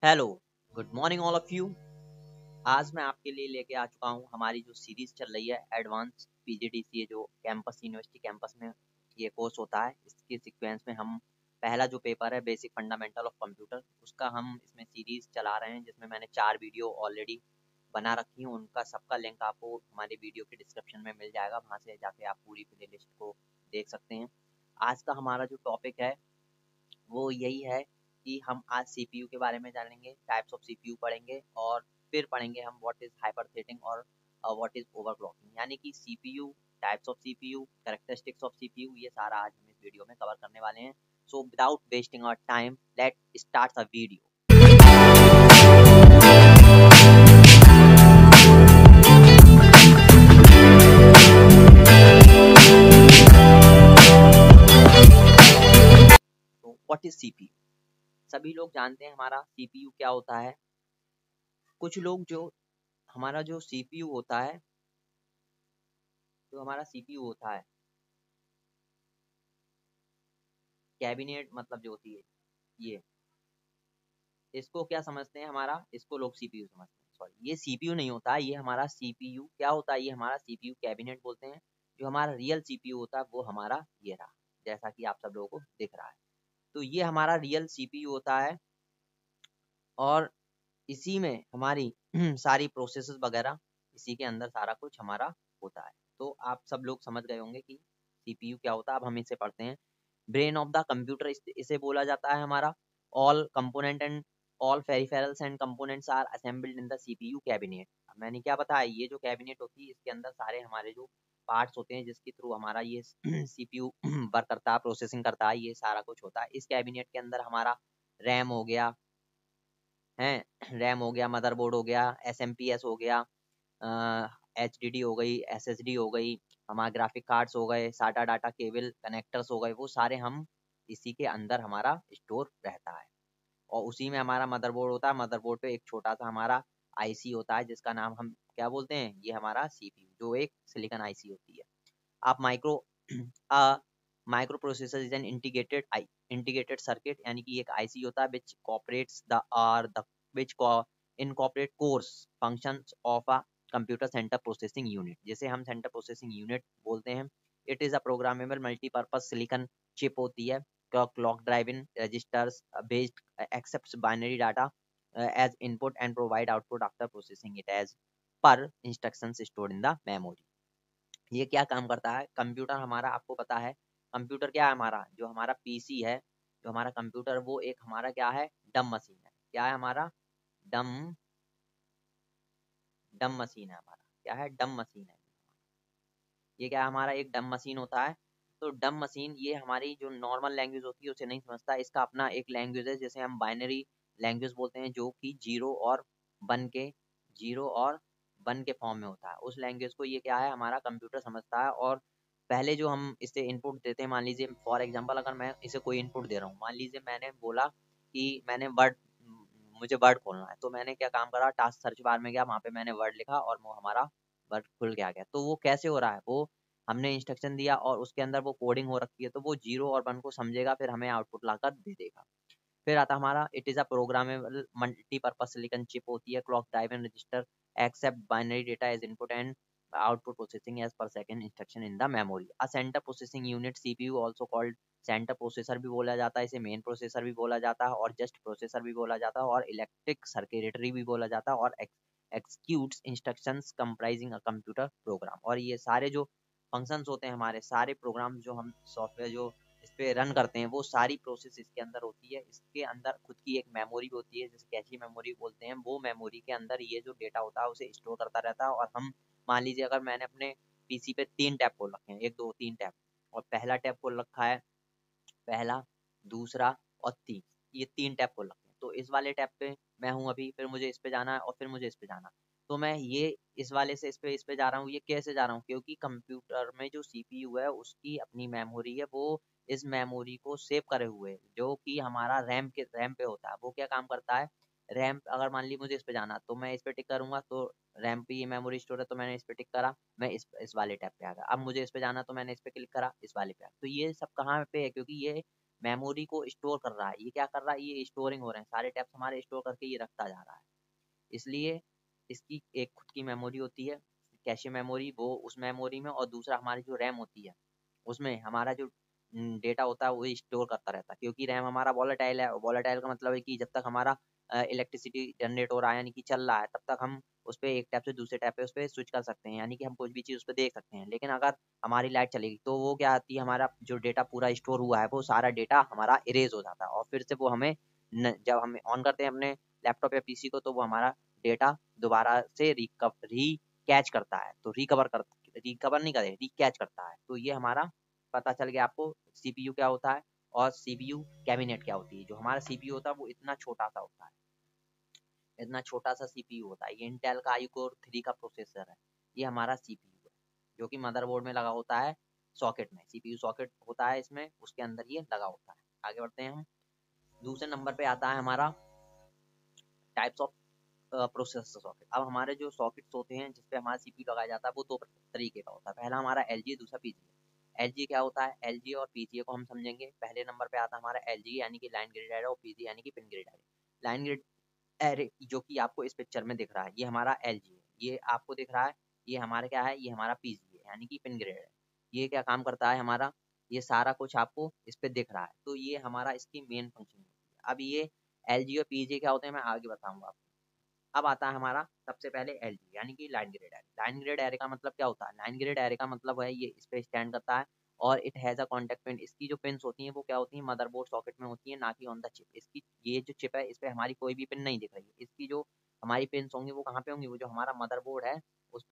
Hello, good morning all of you. आज मैं आपके लिए लेके आ चुका हूँ हमारी जो सीरीज चल रही है एडवांस पीजीडीसीए, जो कैंपस यूनिवर्सिटी कैंपस में ये कोर्स होता है। इसके सीक्वेंस में हम पहला जो पेपर है बेसिक फंडामेंटल ऑफ कंप्यूटर, उसका हम इसमें सीरीज चला रहे हैं, जिसमें मैंने 4 वीडियो ऑलरेडी बना रखी हूँ। उनका सबका लिंक आपको हमारे वीडियो के डिस्क्रिप्शन में मिल जाएगा, वहाँ से जाके आप पूरी प्लेलिस्ट को देख सकते हैं। आज का हमारा जो टॉपिक है वो यही है कि हम आज सीपीयू के बारे में जानेंगे, टाइप्स ऑफ सीपीयू पढ़ेंगे, और फिर पढ़ेंगे हम व्हाट इज हाइपरथ्रेडिंग और व्हाट इज ओवरक्लॉकिंग, यानी कि CPU, types of CPU, characteristics of CPU, ये सारा आज हम इस वीडियो में कवर करने वाले हैं। So without wasting our time, let start the video. तो व्हाट इज सीपीयू? सभी लोग जानते हैं हमारा सीपीयू क्या होता है। कुछ लोग जो हमारा जो सीपीयू होता है, जो हमारा सीपीयू होता है, कैबिनेट मतलब जो होती है ये, इसको क्या समझते हैं हमारा, इसको लोग सीपीयू समझते हैं। सॉरी, ये सीपीयू नहीं होता है, ये हमारा सीपीयू क्या होता है, ये हमारा सीपीयू कैबिनेट बोलते हैं। जो हमारा रियल सीपीयू होता है वो हमारा ये रहा, जैसा कि आप सब लोगों को दिख रहा है। तो ये हमारा रियल सीपीयू होता है, और इसी में हमारी सारी प्रोसेसेस वगैरह, इसी के अंदर सारा कुछ हमारा होता है। तो आप सब लोग समझ गए होंगे कि सीपीयू क्या होता है। अब हम इसे पढ़ते हैं। ब्रेन ऑफ द कंप्यूटर इसे बोला जाता है हमारा। All component and all peripherals and components are assembled in the CPU cabinet. मैंने क्या बताया, ये जो कैबिनेट होती है इसके अंदर सारे हमारे जो पार्ट्स होते हैं जिसके थ्रू हमारा ये सीपीयू वर्क करता है, प्रोसेसिंग करता है, ये सारा कुछ होता है। इस कैबिनेट के अंदर हमारा रैम हो गया है, रैम हो गया, मदरबोर्ड हो गया, एसएमपीएस हो गया, एचडीडी हो गई, एसएसडी हो गई, हमारा ग्राफिक कार्ड्स हो गए, साटा डाटा केबल कनेक्टर्स हो गए, वो सारे हम इसी के अंदर हमारा स्टोर रहता है। और उसी में हमारा मदरबोर्ड होता है। मदरबोर्ड पे एक छोटा सा हमारा आईसी होता है जिसका नाम हम क्या बोलते हैं, ये हमारा सीपीयू, जो एक सिलिकॉन आईसी होती है। आप microprocessor is an integrated circuit, यानी कि एक आईसी होता है which cooperates the are the which incorporate course functions of a computer center processing unit, जिसे हम सेंटर प्रोसेसिंग यूनिट बोलते हैं। It is a programmable multipurpose silicon chip होती है। Clock driven registers based accepts binary data as input and provide output after processing it as per instructions stored in the memory. ये क्या काम करता है, computer हमारा आपको पता है, कंप्यूटर क्या है हमारा, जो हमारा पीसी है, जो हमारा कंप्यूटर, वो एक हमारा क्या है, डम मशीन है। क्या है हमारा, डम डम मशीन है हमारा। क्या है, डम मशीन है। ये क्या है, हमारा एक डम मशीन होता है। तो डम मशीन ये हमारी जो नॉर्मल लैंग्वेज होती है उसे नहीं समझता, इसका अपना एक लैंग्वेज है जिसे हम बाइनरी लैंग्वेज बोलते हैं, जो कि जीरो और वन के फॉर्म में होता है। उस लैंग्वेज को ये क्या है, हमारा कंप्यूटर समझता है। और पहले जो हम इसे इनपुट देते हैं, मान लीजिए फॉर एग्जांपल अगर मैं इसे कोई इनपुट दे रहा हूँ, मान लीजिए मैंने बोला कि मैंने वर्ड, मुझे वर्ड खोलना है, तो मैंने क्या काम करा, टास्क सर्च बार में गया, वहाँ पे मैंने वर्ड लिखा और वो हमारा वर्ड खुल के आ गया। तो वो कैसे हो रहा है, वो हमने इंस्ट्रक्शन दिया और उसके अंदर वो कोडिंग हो रखी है, तो वो जीरो और वन को समझेगा, फिर हमें आउटपुट लाकर दे देगा। फिर आता हमारा it is a programmable multipurpose silicon chip होती है। Clock driven register accept binary data as input and output processing as per second instruction in the memory. A center processing unit CPU also called center processor भी बोला जाता है, इसे main processor भी बोला जाता है, और जस्ट प्रोसेसर भी बोला जाता है, और इलेक्ट्रिक सर्किटरी भी बोला जाता है, और executes instructions comprising a computer program. और ये सारे जो फंक्शंस होते हैं, हमारे सारे प्रोग्राम जो हम सॉफ्टवेयर जो इस पे रन करते हैं, वो सारी प्रोसेस इसके अंदर होती है। इसके अंदर खुद की एक मेमोरी होती है, जिसे कैची मेमोरी बोलते हैं। वो मेमोरी के अंदर ये जो डेटा होता है उसे स्टोर करता रहता है। और हम मान लीजिए अगर मैंने अपने पीसी पे 3 टैब खोल रखे हैं, 1 2 3 टैब, और पहला टैब खोल रखा है, पहला, दूसरा और 3, ये 3 टैब खोल रखे हैं। तो इस वाले टैब पे मैं हूँ अभी, फिर मुझे इस पे जाना है, और फिर मुझे इस पे जाना है। तो मैं ये इस वाले से इस पे जा रहा हूँ। ये कैसे जा रहा हूँ, क्योंकि कंप्यूटर में जो सीपीयू है उसकी अपनी मेमोरी है, वो इस मेमोरी को सेव करे हुए है, जो कि हमारा रैम पे होता है। वो क्या काम करता है, रैम अगर मान ली मुझे इस पे जाना, तो मैं इस पे टिक करूंगा, तो रैम पे ये मेमोरी स्टोर है, तो मैंने इस पे टिक करा, मैं इस वाले टैब पे आ गया। अब मुझे इस पे जाना, तो मैंने इस पे क्लिक करा, इस वाले पे आ गया। तो ये सब कहाँ पे है, क्योंकि ये मेमोरी को स्टोर कर रहा है। ये क्या कर रहा है, ये स्टोरिंग हो रहे हैं, सारे टैब्स हमारे स्टोर करके ये रखता जा रहा है। इसलिए इसकी एक खुद की मेमोरी होती है, कैशे मेमोरी, वो उस मेमोरी में, और दूसरा हमारी जो रैम होती है उसमें हमारा जो डेटा होता है वो स्टोर करता रहता है। क्योंकि रैम हमारा वॉलेटाइल है, वॉलेटाइल का मतलब है कि जब तक हमारा इलेक्ट्रिसिटी जनरेट हो रहा है यानी कि चल रहा है, तब तक हम उस पर एक टैब से दूसरे टैब पे उस पर स्विच कर सकते हैं, यानी कि हम कुछ भी चीज़ उस पर देख सकते हैं। लेकिन अगर हमारी लाइट चलेगी तो वो क्या आती है, हमारा जो डेटा पूरा स्टोर हुआ है वो सारा डेटा हमारा इरेज हो जाता है, और फिर से वो हमें जब हम ऑन करते हैं अपने लैपटॉप या पीसी को, तो वो हमारा डेटा दोबारा से कैच करता है। तो रिकवर नहीं करे, रिकैच करता है। तो ये हमारा पता चल गया आपको सीपीयू क्या होता है और सीपीयू कैबिनेट क्या होती है। जो हमारा सीपीयू होता है वो इतना छोटा सा होता है, इतना छोटा सा सीपीयू होता है। ये इंटेल का आई कोर 3 का प्रोसेसर है, ये हमारा सीपीयू है, जो कि मदरबोर्ड में लगा होता है सॉकेट में। सीपीयू सॉकेट होता है इसमें, उसके अंदर ये लगा होता है। आगे बढ़ते हैं हम। दूसरे नंबर पे आता है हमारा टाइप्स ऑफ प्रोसेसर सॉकेट। अब हमारे जो सॉकेट्स होते हैं जिसपे हमारा सीपीयू लगाया जाता है वो दो तरीके का होता है। पहला हमारा एलजी, दूसरा पीजीए। एलजी क्या होता है, एलजी और पीजीए को हम समझेंगे। पहले नंबर पे आता है हमारा एलजी यानी कि लाइन ग्रिड एरे, और पीजीए यानी कि pin grid array. Line grid array जो कि आपको इस पिक्चर में दिख रहा है, ये हमारा एलजी है। ये आपको दिख रहा है, ये हमारा क्या है, ये हमारा पीजीए यानी कि पिन ग्रिड है। ये क्या काम करता है हमारा, ये सारा कुछ आपको इस पे दिख रहा है। तो ये हमारा इसकी मेन फंक्शन होती है। अब ये एलजी और पीजीए क्या होते हैं मैं आगे बताऊंगा आपको। अब आता है हमारा सबसे पहले एलजी यानी कि line grid array. Line grid array का मतलब क्या होता है, लाइन ग्रिड एरे का मतलब है ये इस पे स्टैंड करता है, और it has a contact pin. इसकी जो पिन्स होती हैं वो क्या होती हैं, मदरबोर्ड सॉकेट में होती है, ना कि ऑन द चिप। इसकी ये जो चिप है इस पे हमारी कोई भी पिन नहीं दिख रही है। इसकी जो हमारी पिन्स होंगी वो कहाँ पे होंगी, वो जो हमारा मदरबोर्ड है